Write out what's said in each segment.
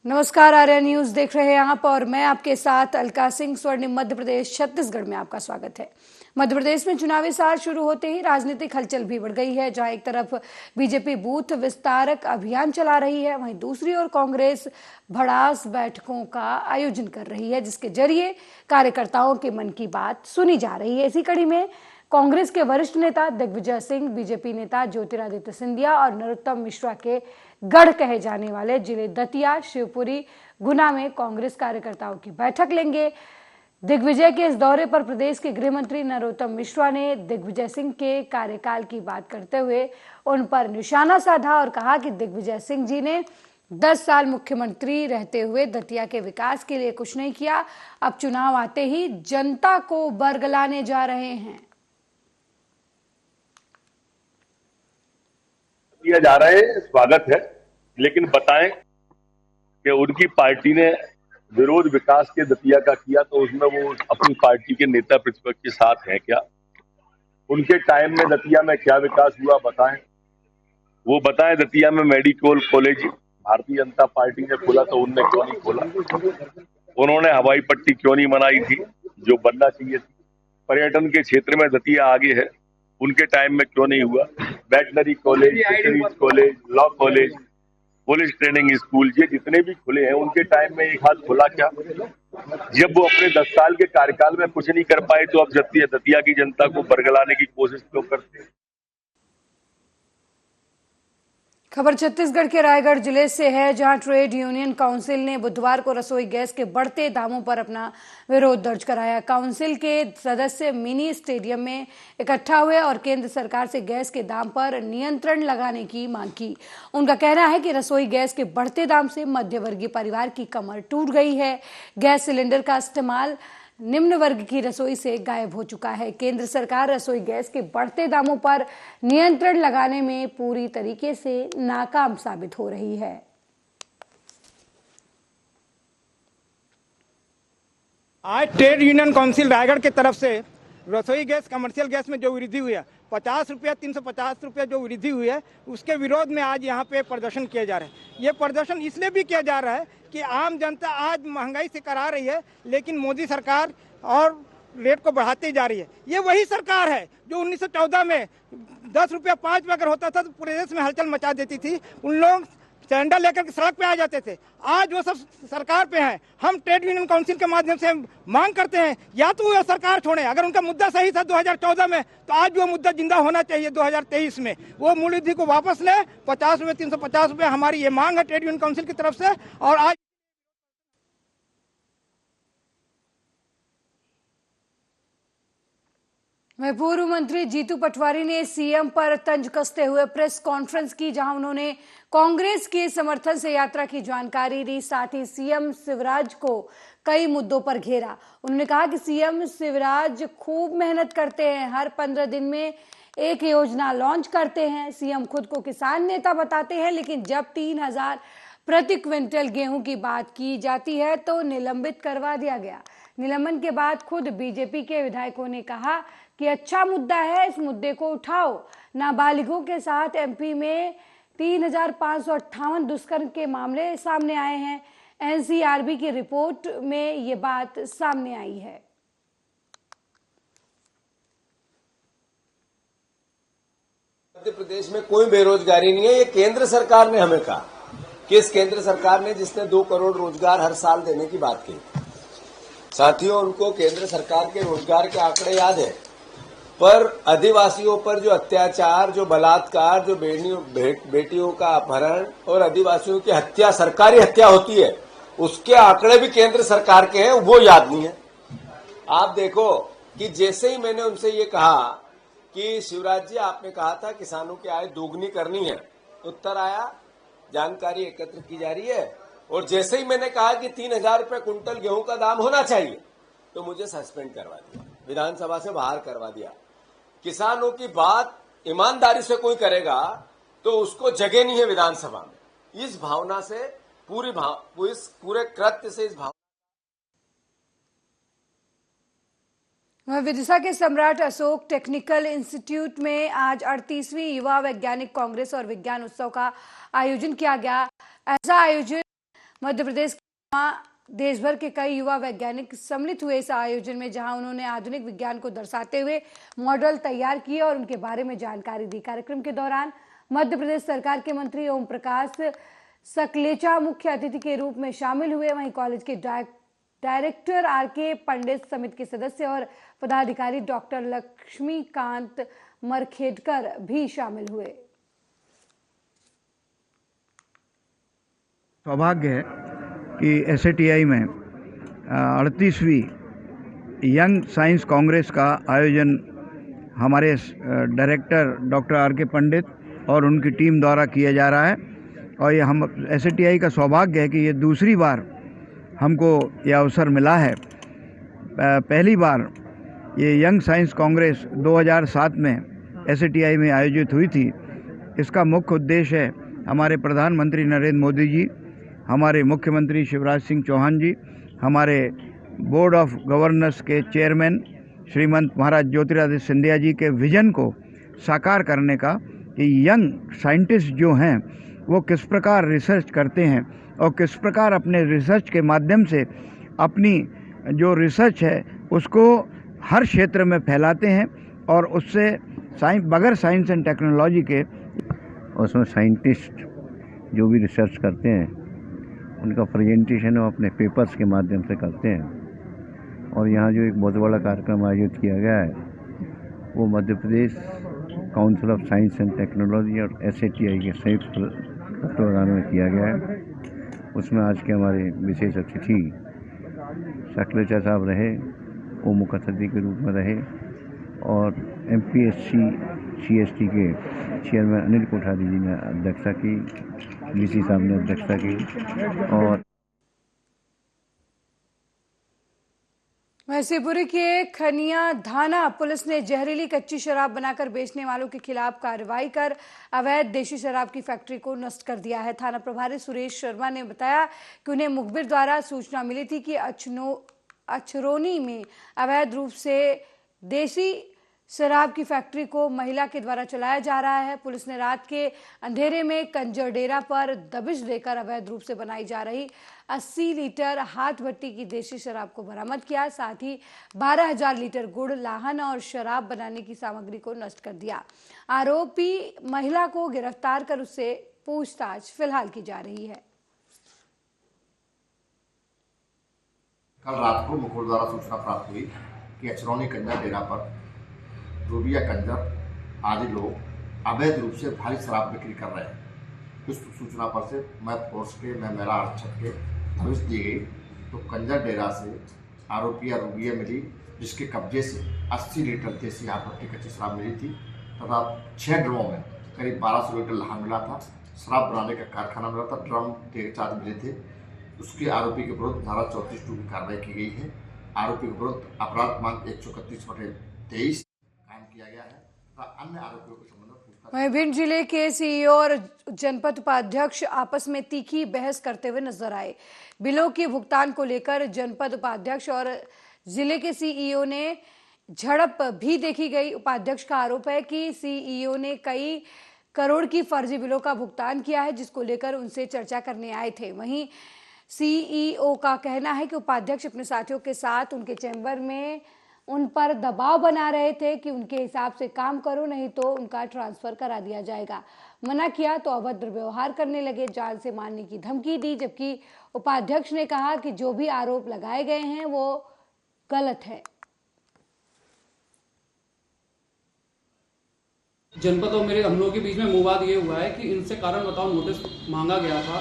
नमस्कार, आर्या न्यूज देख रहे हैं आप और मैं आपके साथ अलका सिंह। स्वर्णिम मध्य प्रदेश छत्तीसगढ़ में आपका स्वागत है। मध्य प्रदेश में चुनावी साल शुरू होते ही राजनीतिक हलचल भी बढ़ गई है। जहां एक तरफ बीजेपी बूथ विस्तारक अभियान चला रही है, वहीं दूसरी ओर कांग्रेस भड़ास बैठकों का आयोजन कर रही है, जिसके जरिए कार्यकर्ताओं के मन की बात सुनी जा रही है। इसी कड़ी में कांग्रेस के वरिष्ठ नेता दिग्विजय सिंह, बीजेपी नेता ज्योतिरादित्य सिंधिया और नरोत्तम मिश्रा के गढ़ कहे जाने वाले जिले दतिया, शिवपुरी, गुना में कांग्रेस कार्यकर्ताओं की बैठक लेंगे। दिग्विजय के इस दौरे पर प्रदेश के गृह मंत्री नरोत्तम मिश्रा ने दिग्विजय सिंह के कार्यकाल की बात करते हुए उन पर निशाना साधा और कहा कि दिग्विजय सिंह जी ने 10 साल मुख्यमंत्री रहते हुए दतिया के विकास के लिए कुछ नहीं किया। अब चुनाव आते ही जनता को बरगलाने जा रहे हैं। किया जा रहा है, स्वागत है, लेकिन बताएं कि उनकी पार्टी ने विरोध विकास के दतिया का किया तो उसमें वो अपनी पार्टी के नेता प्रतिपक्ष के साथ हैं क्या? उनके टाइम में दतिया में क्या विकास हुआ बताएं। वो बताएं दतिया में medical college Bharatiya Janata party ने खोला तो उनने क्यों नहीं खोला? उन्होंने हवाई पट्टी क्यों नहीं बनाई थी जो बनना चाहिए थी? पर्यटन के क्षेत्र में दतिया आगे है, उनके टाइम में क्यों नहीं हुआ? Veterinary college, fisheries college, law college, police training school, ये जितने भी खुले हैं उनके टाइम में एक हाथ खुला क्या? जब वो अपने 10 साल के कार्यकाल में कुछ नहीं कर पाए तो अब दतिया की जनता को बरगलाने की कोशिश क्यों करते हैं? खबर छत्तीसगढ़ के रायगढ़ जिले से है, जहां ट्रेड यूनियन काउंसिल ने बुधवार को रसोई गैस के बढ़ते दामों पर अपना विरोध दर्ज कराया। काउंसिल के सदस्य मिनी स्टेडियम में इकट्ठा हुए और केंद्र सरकार से गैस के दाम पर नियंत्रण लगाने की मांग की। उनका कहना है कि रसोई गैस के बढ़ते दाम से मध्यवर्गीय परिवार की कमर टूट गई है। गैस सिलेंडर का इस्तेमाल निम्न वर्ग की रसोई से गायब हो चुका है। केंद्र सरकार रसोई गैस के बढ़ते दामों पर नियंत्रण लगाने में पूरी तरीके से नाकाम साबित हो रही है। आज ट्रेड यूनियन काउंसिल रायगढ़ की तरफ से रसोई गैस, कमर्शियल गैस में जो वृद्धि हुई है 50 रुपया, 350 रुपया जो वृद्धि हुई है, उसके विरोध में आज यहाँ पे प्रदर्शन किया जा रहा है। ये प्रदर्शन इसलिए भी किया जा रहा है कि आम जनता आज महंगाई से करा रही है, लेकिन मोदी सरकार और रेट को बढ़ाती जा रही है। ये वही सरकार है जो 1914 में 10 रुपया 5 रुपया अगर होता था तो पूरे देश में हलचल मचा देती थी। उन लोग सिलेंडर लेकर के सड़क पे आ जाते थे। आज वो सब सरकार पे हैं। हम ट्रेड यूनियन काउंसिल के माध्यम से मांग करते हैं या तो वो सरकार छोड़े। अगर उनका मुद्दा सही था 2014 में तो आज वो मुद्दा जिंदा होना चाहिए 2023 में। वो मूल्य को वापस ले। 50 रुपये, 350 रुपये हमारी ये मांग है ट्रेड यूनियन काउंसिल की तरफ से। और आज पूर्व मंत्री जीतू पटवारी ने सीएम पर तंज कसते हुए प्रेस कॉन्फ्रेंस की, जहां उन्होंने कांग्रेस के समर्थन से यात्रा की जानकारी दी। साथ ही सीएम शिवराज को कई मुद्दों पर घेरा। उन्होंने कहा कि सीएम शिवराज खूब मेहनत करते हैं, हर 15 दिन में एक योजना लॉन्च करते हैं। सीएम खुद को किसान नेता बताते हैं, लेकिन जब 3000 प्रति क्विंटल गेहूं की बात की जाती है तो निलंबित करवा दिया गया। निलंबन के बाद खुद बीजेपी के विधायकों ने कहा कि अच्छा मुद्दा है, इस मुद्दे को उठाओ। नाबालिगों के साथ एमपी में 3558 दुष्कर्म के मामले सामने आए हैं। एनसीआरबी की रिपोर्ट में ये बात सामने आई है। मध्य प्रदेश में कोई बेरोजगारी नहीं है। ये केंद्र सरकार ने हमें कहा कि इस केंद्र सरकार ने जिसने 2 करोड़ रोजगार हर साल देने की बात की। साथियों, उनको केंद्र सरकार के रोजगार के आंकड़े याद है, पर आदिवासियों पर जो अत्याचार, जो बलात्कार, जो बेटियों का अपहरण और आदिवासियों की हत्या, सरकारी हत्या होती है, उसके आंकड़े भी केंद्र सरकार के हैं, वो याद नहीं है। आप देखो कि जैसे ही मैंने उनसे ये कहा कि शिवराज जी आपने कहा था किसानों की आय दोगुनी करनी है, उत्तर आया जानकारी एकत्र की जा रही है। और जैसे ही मैंने कहा कि 3000 रुपये कुंटल गेहूं का दाम होना चाहिए तो मुझे सस्पेंड करवा दिया, विधानसभा से बाहर करवा दिया। किसानों की बात ईमानदारी से कोई करेगा तो उसको जगह नहीं है विधानसभा में। इस भावना से पूरे कृत्य से इस भावना विदिशा के सम्राट अशोक टेक्निकल इंस्टीट्यूट में आज 38वीं युवा वैज्ञानिक कांग्रेस और विज्ञान उत्सव का आयोजन किया गया। ऐसा आयोजन मध्य प्रदेश के देश भर के कई युवा वैज्ञानिक सम्मिलित हुए इस आयोजन में, जहां उन्होंने आधुनिक विज्ञान को दर्शाते हुए मॉडल तैयार किए और उनके बारे में जानकारी दी। कार्यक्रम के दौरान मध्य प्रदेश सरकार के मंत्री ओम प्रकाश सकलेचा मुख्य अतिथि के रूप में शामिल हुए। वहीं कॉलेज के डायरेक्टर आर.के. पंडित, समिति के सदस्य और पदाधिकारी डॉक्टर लक्ष्मीकांत मरखेडकर भी शामिल हुए। सौभाग्य है कि SATI में 38वीं यंग साइंस कांग्रेस का आयोजन हमारे डायरेक्टर डॉक्टर आर.के. पंडित और उनकी टीम द्वारा किया जा रहा है। और ये हम SATI का सौभाग्य है कि ये दूसरी बार हमको ये अवसर मिला है। पहली बार ये यंग साइंस कांग्रेस 2007 में SATI में आयोजित हुई थी। इसका मुख्य उद्देश्य है हमारे प्रधानमंत्री नरेंद्र मोदी जी, हमारे मुख्यमंत्री शिवराज सिंह चौहान जी, हमारे बोर्ड ऑफ गवर्नर्स के चेयरमैन श्रीमंत महाराज ज्योतिरादित्य सिंधिया जी के विजन को साकार करने का, कि यंग साइंटिस्ट जो हैं वो किस प्रकार रिसर्च करते हैं और किस प्रकार अपने रिसर्च के माध्यम से अपनी जो रिसर्च है उसको हर क्षेत्र में फैलाते हैं और उससे बगैर साइंस एंड टेक्नोलॉजी के, उसमें साइंटिस्ट जो भी रिसर्च करते हैं उनका प्रेजेंटेशन वो अपने पेपर्स के माध्यम से करते हैं। और यहाँ जो एक बहुत बड़ा कार्यक्रम आयोजित किया गया है वो Madhya Pradesh council of science and technology और SATI के संयुक्त तत्वावधान में किया गया है। उसमें आज के हमारे विशेष अतिथि सकलेचा साहब रहे, वो मुख्य अतिथि के रूप में रहे, और MPSC CST के चेयरमैन अनिल कोठारी जी ने अध्यक्षता की, DC साहब ने अध्यक्षता की। और मैसीपुरी के खनिया थाना पुलिस ने जहरीली कच्ची शराब बनाकर बेचने वालों के खिलाफ कार्रवाई कर अवैध देशी शराब की फैक्ट्री को नष्ट कर दिया है। थाना प्रभारी सुरेश शर्मा ने बताया कि उन्हें मुखबिर द्वारा सूचना मिली थी कि अछरौनी में अवैध रूप से देशी शराब की फैक्ट्री को महिला के द्वारा चलाया जा रहा है। पुलिस ने रात के अंधेरे में कंजर डेरा पर दबिश देकर अवैध रूप से बनाई जा रही 80 लीटर हाथ भट्टी की देशी शराब को बरामद किया। साथ ही 12,000 लीटर गुड़, लाहन और शराब बनाने की सामग्री को नष्ट कर दिया। आरोपी महिला को गिरफ्तार कर उससे पूछताछ फिलहाल की जा रही है। कल रात को मुखबिर द्वारा सूचना प्राप्त हुई कि अछरौनी कंजर डेरा पर रूबिया कंजर आदि लोग अवैध रूप से भारी शराब बिक्री कर रहे हैं। इस सूचना पर से मैं फोर्स के मेरा आरक्षक के दबिश दी गई तो कंजर डेरा से आरोपिया रूबिया मिली, जिसके कब्जे से 80 लीटर देसी हाथ भट्टी कच्ची शराब मिली थी तथा 6 ड्रमों में करीब 1200 लीटर लाहन मिला था। शराब बनाने का कारखाना मिला था, ड्रम 4 मिले थे। उसके आरोपी के विरुद्ध धारा 34(2) की कार्रवाई की गई है। आरोपी के विरुद्ध अपराध क्रमांक 131/23 किया गया है तथा अन्य आरोपियों के संबंध में पूछताछ। वहीं भिंड जिले के CEO और जनपद उपाध्यक्ष आपस में तीखी बहस करते हुए नजर आए। बिलों के भुगतान को लेकर जनपद उपाध्यक्ष और जिले के CEO ने झड़प भी देखी गई। उपाध्यक्ष का आरोप है कि CEO ने कई करोड़ की फर्जी बिलों का भुगतान किया है, जिसको लेकर उनसे चर्चा करने आए थे। वहीं CEO का कहना है कि उपाध्यक्ष अपने साथियों के साथ उनके चैम्बर में उन पर दबाव बना रहे थे कि उनके हिसाब से काम करो, नहीं तो उनका ट्रांसफर करा दिया जाएगा। मना किया तो अभद्र व्यवहार करने लगे, जान से मारने की धमकी दी। जबकि उपाध्यक्ष ने कहा कि जो भी आरोप लगाए गए हैं वो गलत है। जनपद और मेरे हम लोगों के बीच में विवाद ये हुआ है कि इनसे कारण बताओ नोटिस मांगा गया था,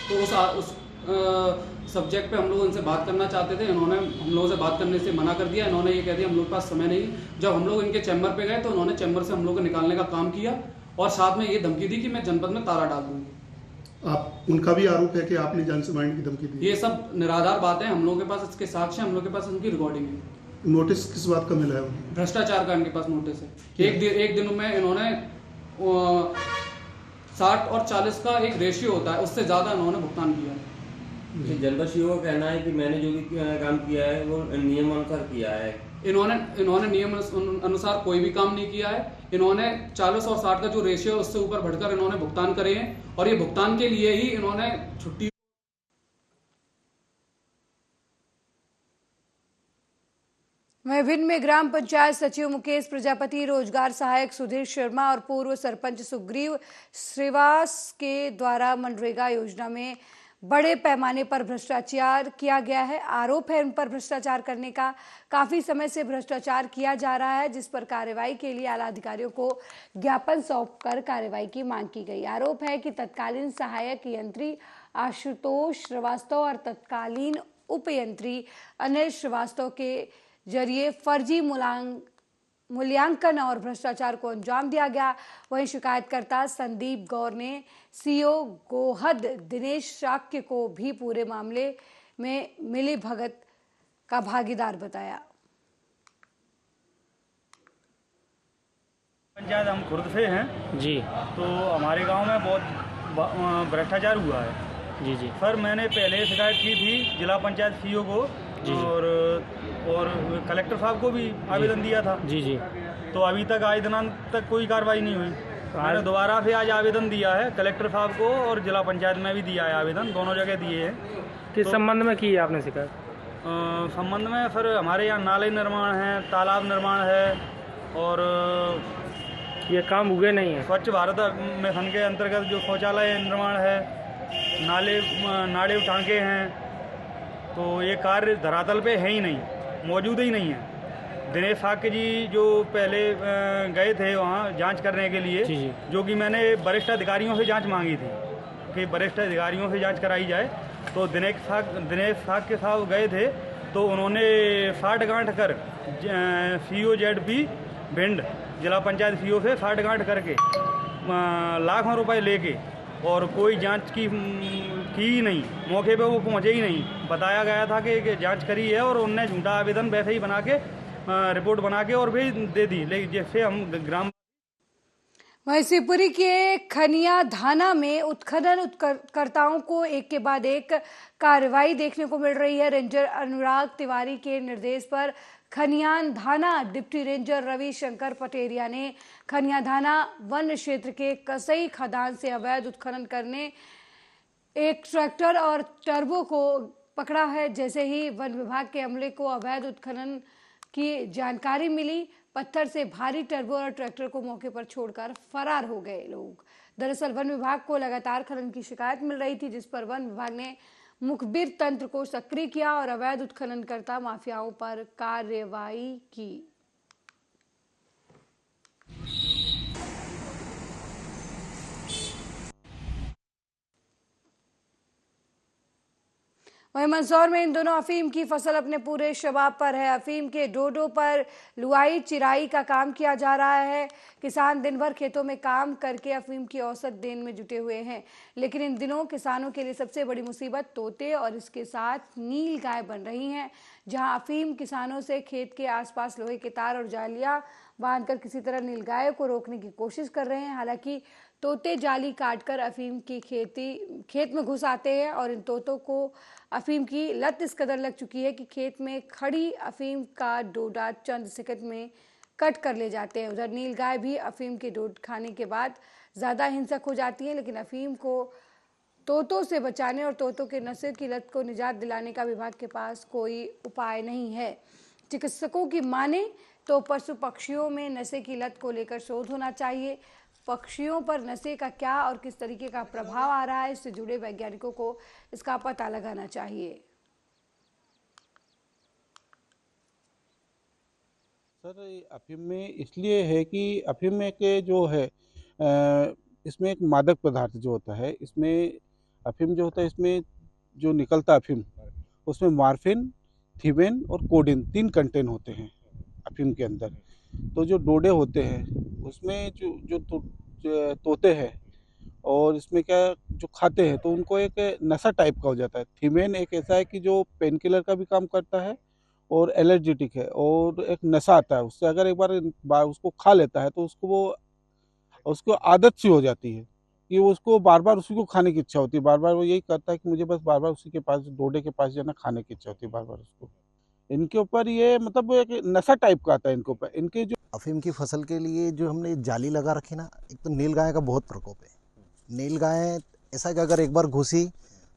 तो उस सब्जेक्ट पे हम लोग उनसे बात करना चाहते थे। इन्होंने हम लोगों से बात करने से मना कर दिया। इन्होंने ये कह दिया हम लोग के पास समय नहीं। जब हम लोग इनके चैम्बर पे गए तो उन्होंने चैम्बर से हम लोग को निकालने का काम किया और साथ में ये धमकी दी कि मैं जनपद में ताला डाल दूंगी। आप उनका भी आरोप है कि आपने जान से मारने की धमकी दी। ये सब निराधार बातें, हम लोगों के पास इसके साक्ष्य, हम लोग के पास इनकी रिकॉर्डिंग है। नोटिस किस बात का मिला है? भ्रष्टाचार का इनके पास नोटिस है। एक दिन में इन्होंने 60 और 40 का एक रेशियो होता है, उससे ज्यादा इन्होंने भुगतान किया है। जनपद CEO का कहना है कि मैंने जो भी काम किया है वो नियम अनुसार किया है। इन्होंने नियम अनुसार कोई भी काम नहीं किया है। इन्होंने 40 और 60 का जो रेशियो है उससे ऊपर बढ़कर इन्होंने भुगतान करे हैं और ये भुगतान के लिए ही इन्होंने छुट्टी। विभिन्न में ग्राम पंचायत सचिव मुकेश प्रजापति, रोजगार सहायक सुधीर शर्मा और पूर्व सरपंच सुग्रीव श्रीवास के द्वारा मनरेगा योजना में बड़े पैमाने पर भ्रष्टाचार किया गया है। आरोप है उन पर भ्रष्टाचार करने का। काफी समय से भ्रष्टाचार किया जा रहा है, जिस पर कार्रवाई के लिए आला अधिकारियों को ज्ञापन सौंपकर कार्रवाई की मांग की गई। आरोप है कि तत्कालीन सहायक यंत्री आशुतोष श्रीवास्तव और तत्कालीन उप यंत्री अनिल श्रीवास्तव के जरिए फर्जी मूल्यांकन और भ्रष्टाचार को अंजाम दिया गया। वहीं शिकायतकर्ता संदीप गौर ने सीओ गोहद दिनेश शाक्य को भी पूरे मामले में मिली भगत का भागीदार बताया। पंचायत हम खुर्द से हैं जी। तो हमारे गांव में बहुत भ्रष्टाचार हुआ है। जी जी सर, मैंने पहले शिकायत की थी जिला पंचायत सीओ को और कलेक्टर साहब को भी आवेदन दिया था। जी जी। तो अभी तक आज दिनांक तक कोई कार्रवाई नहीं हुई। मैंने दोबारा से आज आवेदन दिया है कलेक्टर साहब को और जिला पंचायत में भी दिया है आवेदन, दोनों जगह दिए हैं। किस संबंध में की है आपने शिकायत? संबंध में सर हमारे यहाँ नाले निर्माण है, तालाब निर्माण है और ये काम हुए नहीं है। स्वच्छ भारत मिशन के अंतर्गत जो शौचालय निर्माण है, नाले टांके हैं, तो ये कार्य धरातल पे है ही नहीं, मौजूद ही नहीं है। दिनेश शाक्य जी जो पहले गए थे वहाँ जांच करने के लिए, जो कि मैंने वरिष्ठ अधिकारियों से जांच मांगी थी कि वरिष्ठ अधिकारियों से जांच कराई जाए। तो दिनेश शाक्य साहब गए थे तो उन्होंने साठ गांठ कर सीओ जेडपी भिंड जिला पंचायत सीओ से साठ गांठ करके लाखों रुपए लेके और कोई जांच की ही नहीं, मौके पे वो पहुंचे ही नहीं। बताया गया था कि जांच करी है और उनने झूठा आवेदन वैसे ही बना के रिपोर्ट बना के और भी दे दी। लेकिन जैसे हम ग्राम वहीं शिवपुरी के खनिया धाना में उत्खनन कर्ताओं को एक के बाद एक कार्रवाई देखने को मिल रही है। रेंजर अनुराग तिवारी के निर्देश पर खनियान धाना डिप्टी रेंजर रविशंकर पटेरिया ने खनियाधाना वन क्षेत्र के कसई खदान से अवैध उत्खनन करने एक ट्रैक्टर और टर्बो को पकड़ा है। जैसे ही वन विभाग के अमले को अवैध उत्खनन की जानकारी मिली, पत्थर से भारी टर्बो और ट्रैक्टर को मौके पर छोड़कर फरार हो गए लोग। दरअसल वन विभाग को लगातार खनन की शिकायत मिल रही थी, जिस पर वन विभाग ने मुखबिर तंत्र को सक्रिय किया और अवैध उत्खननकर्ता माफियाओं पर कार्रवाई की। वहीं मंदसौर में इन दोनों अफीम की फसल अपने पूरे शबाब पर है। अफीम के डोडो पर लुआई चिराई का काम किया जा रहा है। किसान दिन भर खेतों में काम करके अफीम की औसत देन में जुटे हुए हैं, लेकिन इन दिनों किसानों के लिए सबसे बड़ी मुसीबत तोते और इसके साथ नील गाय बन रही हैं। जहां अफीम किसानों से खेत के आसपास लोहे के तार और जालियां बांधकर किसी तरह नील गाय को रोकने की कोशिश कर रहे हैं। हालांकि तोते जाली काटकर अफीम की खेत में घुस आते हैं और इन तोतों को अफीम की लत इस कदर लग चुकी है कि खेत में खड़ी अफीम का डोडा चंद सेकंड में कट कर ले जाते हैं। उधर नील गाय भी अफीम के डोड खाने के बाद ज़्यादा हिंसक हो जाती है, लेकिन अफीम को तोतों से बचाने और तोतों के नशे की लत को निजात दिलाने का विभाग के पास कोई उपाय नहीं है। चिकित्सकों की माने तो पशु पक्षियों में नशे की लत को लेकर शोध होना चाहिए। पक्षियों पर नशे का क्या और किस तरीके का प्रभाव आ रहा है, इससे जुड़े वैज्ञानिकों को इसका पता लगाना चाहिए। सर, अफीम में इसलिए है कि अफीम में के जो है इसमें एक मादक पदार्थ जो होता है, इसमें अफीम जो होता है, इसमें जो निकलता अफीम उसमें मार्फिन, थीवेन और कोडिन 3 कंटेंट होते हैं अफीम के अंदर। तो जो डोडे होते हैं उसमें जो तोते हैं और इसमें क्या जो खाते हैं तो उनको एक नशा टाइप का हो जाता है। थीमेन एक ऐसा है कि जो पेन किलर का भी काम करता है और एलर्जेटिक है और एक नशा आता है उससे। अगर एक बार उसको खा लेता है तो उसको आदत सी हो जाती है कि उसको बार बार उसी को खाने की इच्छा होती है। बार बार वो यही करता है कि मुझे बस बार बार उसी के पास, डोडे के पास जाना, खाने की इच्छा होती है बार बार उसको। इनके ऊपर ये मतलब एक नशा टाइप का आता है इनके ऊपर। इनके जो अफीम की फसल के लिए जो हमने जाली लगा रखी ना, एक तो नील गाय का बहुत प्रकोप है। नील गाय ऐसा कि अगर एक बार घुसी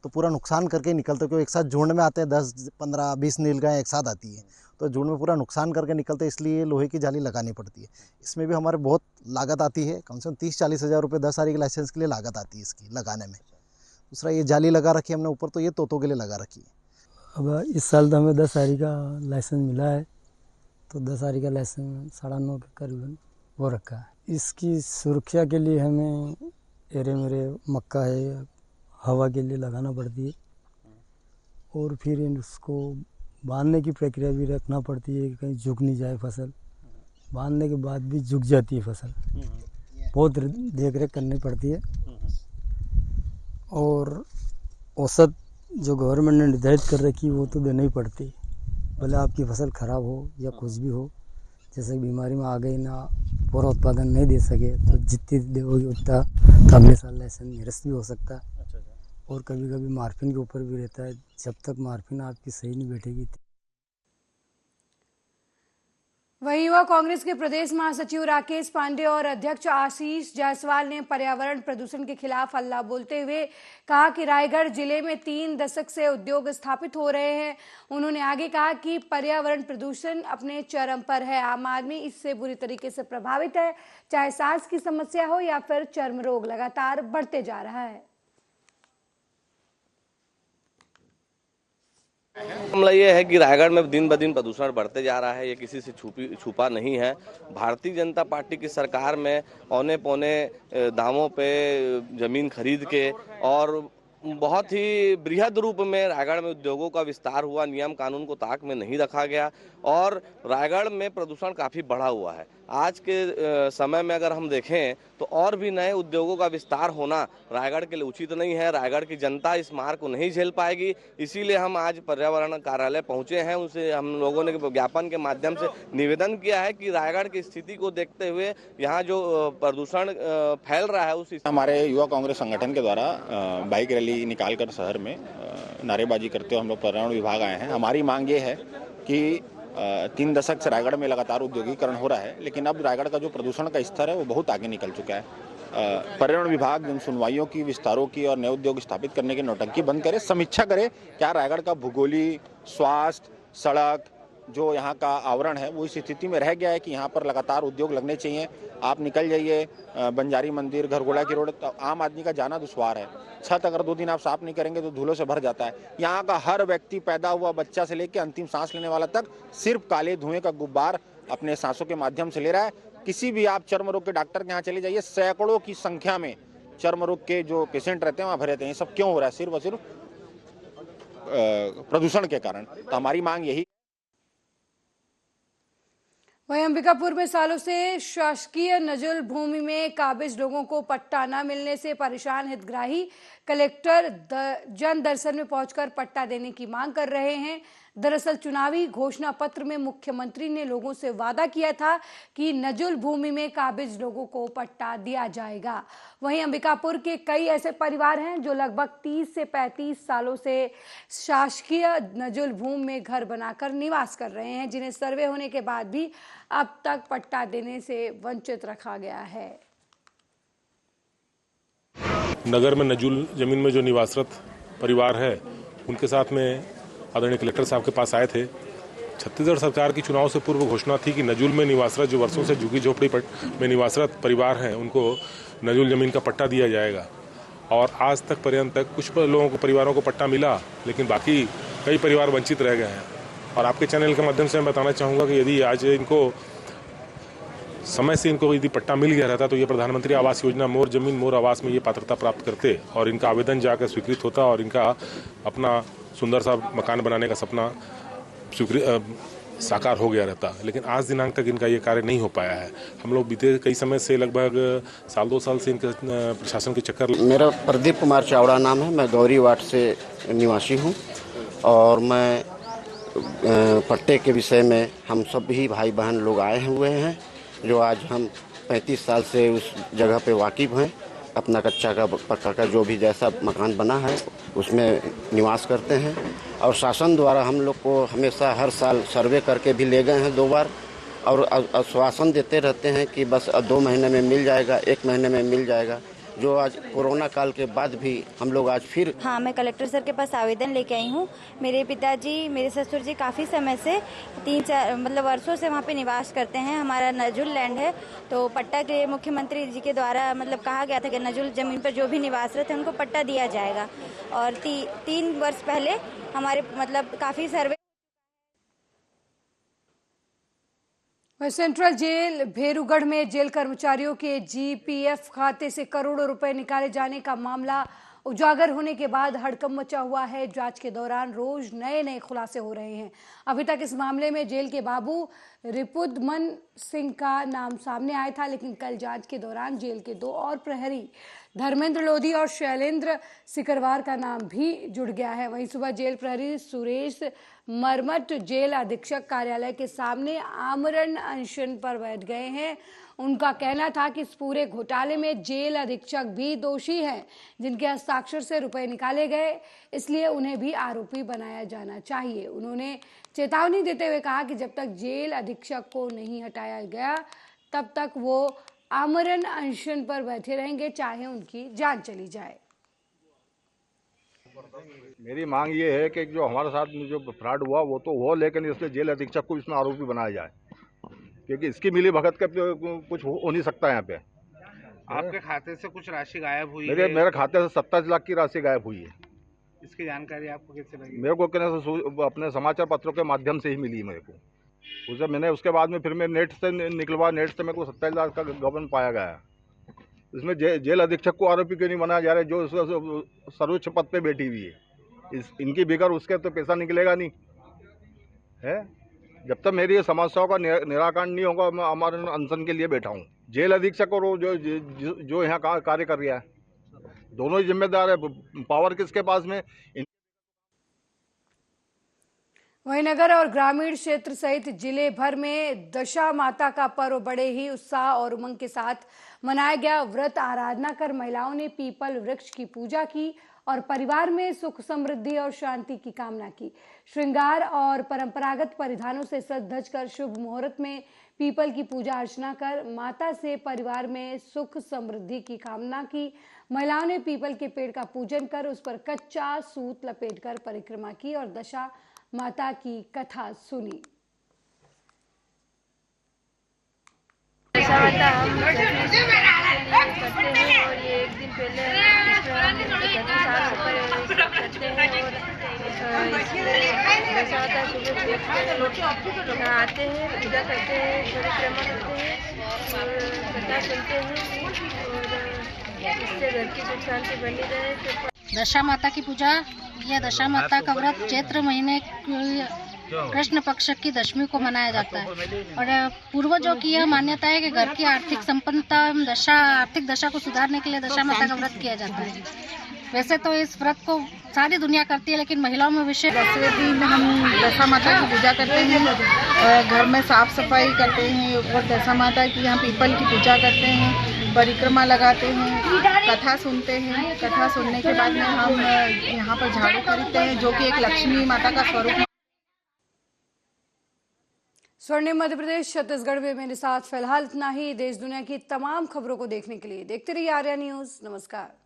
तो पूरा नुकसान करके निकलते, क्योंकि एक साथ झुंड में आते हैं 10, 15, 20 नीलगाय एक साथ आती है, तो झुंड में पूरा नुकसान करके निकलते हैं, इसलिए लोहे की जाली लगानी पड़ती है। इसमें भी हमारे बहुत लागत आती है, कम से कम 30-40 हज़ार रुपये 10 साल के लाइसेंस के लिए लागत आती है इसकी लगाने में। दूसरा ये जाली लगा रखी है हमने ऊपर, तो ये तोतों के लिए लगा रखी है। अब इस साल तो हमें 10 सारी का लाइसेंस मिला है, तो 10 सारी का लाइसेंस 9.5 के करीबन वो रखा है। इसकी सुरक्षा के लिए हमें एरे मेरे मक्का है, हवा के लिए लगाना पड़ती है, और फिर उसको बांधने की प्रक्रिया भी रखना पड़ती है कि कहीं झुक नहीं जाए फसल। बांधने के बाद भी झुक जाती है फसल, बहुत देख रेख करनी पड़ती है। और औसत जो गवर्नमेंट ने निर्धारित कर रखी है वो तो देना ही पड़ती है, भले आपकी फसल खराब हो या कुछ भी हो। जैसे बीमारी में आ गई ना, पूरा उत्पादन नहीं दे सके तो जितनी देगी उतना तो अगले साल लाइसेंस निरस्त भी हो सकता है। और कभी कभी मार्फिन के ऊपर भी रहता है, जब तक मार्फिन आपकी सही नहीं बैठेगी। वहीं युवा कांग्रेस के प्रदेश महासचिव राकेश पांडे और अध्यक्ष आशीष जायसवाल ने पर्यावरण प्रदूषण के खिलाफ हल्ला बोलते हुए कहा कि रायगढ़ जिले में 3 दशक से उद्योग स्थापित हो रहे हैं। उन्होंने आगे कहा कि पर्यावरण प्रदूषण अपने चरम पर है, आम आदमी इससे बुरी तरीके से प्रभावित है, चाहे सांस की समस्या हो या फिर चर्म रोग लगातार बढ़ते जा रहा है। मामला ये है कि रायगढ़ में दिन ब दिन प्रदूषण बढ़ते जा रहा है, ये किसी से छुपा नहीं है। भारतीय जनता पार्टी की सरकार में औने पौने दामों पे जमीन खरीद के और बहुत ही बृहद रूप में रायगढ़ में उद्योगों का विस्तार हुआ, नियम कानून को ताक में नहीं रखा गया और रायगढ़ में प्रदूषण काफ़ी बढ़ा हुआ है। आज के समय में अगर हम देखें तो और भी नए उद्योगों का विस्तार होना रायगढ़ के लिए उचित नहीं है। रायगढ़ की जनता इस मार को नहीं झेल पाएगी, इसीलिए हम आज पर्यावरण कार्यालय पहुंचे हैं। उसे हम लोगों ने ज्ञापन के माध्यम से निवेदन किया है कि रायगढ़ की स्थिति को देखते हुए यहाँ जो प्रदूषण फैल रहा है उस हमारे युवा कांग्रेस संगठन के द्वारा बाइक रैली निकालकर शहर में नारेबाजी करते हुए हम लोग पर्यावरण विभाग आए हैं। हमारी मांग ये है कि 3 दशक से रायगढ़ में लगातार औद्योगिकरण हो रहा है, लेकिन अब रायगढ़ का जो प्रदूषण का स्तर है वो बहुत आगे निकल चुका है। पर्यावरण विभाग जन सुनवाइयों की, विस्तारों की और नए उद्योग स्थापित करने की नौटंकी बंद करे, समीक्षा करे क्या रायगढ़ का भूगोलीय, स्वास्थ्य, सड़क जो यहाँ का आवरण है वो इस स्थिति में रह गया है कि यहाँ पर लगातार उद्योग लगने चाहिए। आप निकल जाइए बंजारी मंदिर, घरघोड़ा की रोड, तो आम आदमी का जाना दुश्वार है। छत अगर 2 दिन आप साफ नहीं करेंगे तो धूलों से भर जाता है। यहाँ का हर व्यक्ति, पैदा हुआ बच्चा से लेकर अंतिम सांस लेने वाला तक, सिर्फ काले धुएं का गुब्बार अपने सांसों के माध्यम से ले रहा है। किसी भी आप चर्म रोग के डॉक्टर के यहाँ चले जाइए, सैकड़ों की संख्या में चर्म रोग के जो पेशेंट रहते हैं वहाँ भरे रहते हैं। ये सब क्यों हो रहा है? सिर्फ और सिर्फ प्रदूषण के कारण। तो हमारी मांग यही। वहीं अंबिकापुर में सालों से शासकीय नजुल भूमि में काबिज लोगों को पट्टा न मिलने से परेशान हितग्राही कलेक्टर जन दर्शन में पहुंचकर पट्टा देने की मांग कर रहे हैं। दरअसल चुनावी घोषणा पत्र में मुख्यमंत्री ने लोगों से वादा किया था कि नजुल भूमि में काबिज लोगों को पट्टा दिया जाएगा। वहीं अंबिकापुर के कई ऐसे परिवार हैं जो लगभग 30 से 35 सालों से शासकीय नजुल भूमि में घर बनाकर निवास कर रहे हैं, जिन्हें सर्वे होने के बाद भी अब तक पट्टा देने से वंचित रखा गया है। नगर में नजुल जमीन में जो निवासरत परिवार है उनके साथ में आदरणीय कलेक्टर साहब के पास आए थे। छत्तीसगढ़ सरकार की चुनाव से पूर्व घोषणा थी कि नजुल में निवासरत जो वर्षों से झुग्गी झोपड़ी में निवासरत परिवार हैं उनको नजुल जमीन का पट्टा दिया जाएगा। और आज तक पर्यंत तक कुछ लोगों को, परिवारों को पट्टा मिला, लेकिन बाकी कई परिवार वंचित रह गए हैं। और आपके चैनल के माध्यम से मैं बताना चाहूँगा कि यदि आज इनको समय से इनको यदि पट्टा मिल गया रहता तो ये प्रधानमंत्री आवास योजना मोर जमीन मोर आवास में ये पात्रता प्राप्त करते और इनका आवेदन जाकर स्वीकृत होता और इनका अपना सुंदर सा मकान बनाने का सपना साकार हो गया रहता। लेकिन आज दिनांक तक इनका ये कार्य नहीं हो पाया है। हम लोग बीते कई समय से लगभग 1-2 साल से इनके प्रशासन के चक्कर। मेरा प्रदीप कुमार चावड़ा नाम है, मैं गौरी वार्ड से निवासी हूँ और मैं पट्टे के विषय में हम सब भी भाई बहन लोग आए हुए हैं जो आज हम 35 साल से उस जगह पे वाकिफ हैं। अपना कच्चा का पक्का का जो भी जैसा मकान बना है उसमें निवास करते हैं और शासन द्वारा हम लोग को हमेशा हर साल सर्वे करके भी ले गए हैं 2 बार और आश्वासन देते रहते हैं कि बस 2 महीने में मिल जाएगा, 1 महीने में मिल जाएगा, जो आज कोरोना काल के बाद भी हम लोग आज फिर। हाँ, मैं कलेक्टर सर के पास आवेदन लेके आई हूँ। मेरे पिताजी, मेरे ससुर जी काफ़ी समय से 3-4 मतलब वर्षों से वहाँ पे निवास करते हैं। हमारा नजुल लैंड है, तो पट्टा के लिए मुख्यमंत्री जी के द्वारा मतलब कहा गया था कि नजुल जमीन पर जो भी निवासरत है उनको पट्टा दिया जाएगा। और 3 वर्ष पहले हमारे मतलब काफ़ी सर्वे। सेंट्रल जेल भेरूगढ़ में जेल कर्मचारियों के जीपीएफ खाते से करोड़ों रुपए निकाले जाने का मामला उजागर होने के बाद हड़कंप मचा हुआ है। जांच के दौरान रोज नए खुलासे हो रहे हैं। अभी तक इस मामले में जेल के बाबू रिपुदमन सिंह का नाम सामने आया था, लेकिन कल जांच के दौरान जेल के 2 और प्रहरी धर्मेंद्र लोधी और शैलेंद्र सिकरवार का नाम भी जुड़ गया है। वहीं सुबह जेल प्रहरी सुरेश मरमट जेल अधीक्षक कार्यालय के सामने आमरण अनशन पर बैठ गए हैं। उनका कहना था कि इस पूरे घोटाले में जेल अधीक्षक भी दोषी हैं, जिनके हस्ताक्षर से रुपए निकाले गए, इसलिए उन्हें भी आरोपी बनाया जाना चाहिए। उन्होंने चेतावनी देते हुए कहा कि जब तक जेल अधीक्षक को नहीं हटाया गया तब तक वो आमरण अनशन पर बैठे रहेंगे, चाहे उनकी जान चली जाए। मेरी मांग ये है कि जो हमारे साथ जो फ्रॉड हुआ वो तो हो, लेकिन इसलिए जेल अधीक्षक को इसमें आरोपी बनाया जाए, क्योंकि इसकी मिली भगत का कुछ हो नहीं सकता यहाँ पे। आपके खाते से कुछ राशि गायब हुई है? मेरे खाते से 27 लाख की राशि गायब हुई है। इसकी जानकारी आपको कैसे लगी? मेरे को अपने समाचार पत्रों के माध्यम से ही मिली मेरे को। उसके बाद में फिर मैं नेट से निकलवा, नेट से मेरे को 27 लाख का गबन पाया गया। इसमें जेल अधीक्षक को आरोपी क्यों नहीं बनाया जा रहा है, जो सर्वोच्च पद पे बैठी हुई है। इनकी बिगड़ उसके तो पैसा निकलेगा नहीं है। जब तक मेरी समस्याओं का निराकरण नहीं होगा, मैं आमरण अनशन के लिए बैठा हूँ। जेल अधीक्षक और जो यहाँ कार्य कर रहा है, दोनों ही जिम्मेदार है। पावर किसके पास में? वहीं नगर और ग्रामीण क्षेत्र सहित जिले भर में दशा माता का पर्व बड़े ही उत्साह और उमंग के साथ मनाया गया। व्रत आराधना कर महिलाओं ने पीपल वृक्ष की पूजा की और परिवार में सुख समृद्धि और शांति की कामना की। श्रृंगार और परंपरागत परिधानों से सज धज कर शुभ मुहूर्त में पीपल की पूजा अर्चना कर माता से परिवार में सुख समृद्धि की कामना की। महिलाओं ने पीपल के पेड़ का पूजन कर उस पर कच्चा सूत लपेटकर परिक्रमा की और दशा माता की कथा सुनी। दशा माता हम करते हैं और ये एक दिन पहले साफ सफाई करते हैं और दशा माता सुबह आते हैं, पूजा करते हैं, परिक्रमा करते हैं और कथा सुनते हैं और इससे घर की सुख शांति बनी रहे। दशा माता की पूजा या दशा माता का व्रत चैत्र महीने कृष्ण पक्ष की दशमी को मनाया जाता है और पूर्वजों की यह मान्यता है कि घर की आर्थिक संपन्नता आर्थिक दशा को सुधारने के लिए दशा माता का व्रत किया जाता है। वैसे तो इस व्रत को सारी दुनिया करती है, लेकिन महिलाओं में विशेष दूसरे दिन हम दशा माता की पूजा करते हैं, घर में साफ सफाई करते हैं और दशा माता की यहाँ पीपल की पूजा करते हैं, परिक्रमा लगाते हैं, कथा सुनते हैं। कथा सुनने के बाद में हम यहाँ पर झाड़ू खरीदते हैं, जो कि एक लक्ष्मी माता का स्वरूप है। स्वर्णिम मध्य प्रदेश छत्तीसगढ़ में मेरे साथ फिलहाल इतना ही। देश दुनिया की तमाम खबरों को देखने के लिए देखते रहिए आर्या न्यूज। नमस्कार।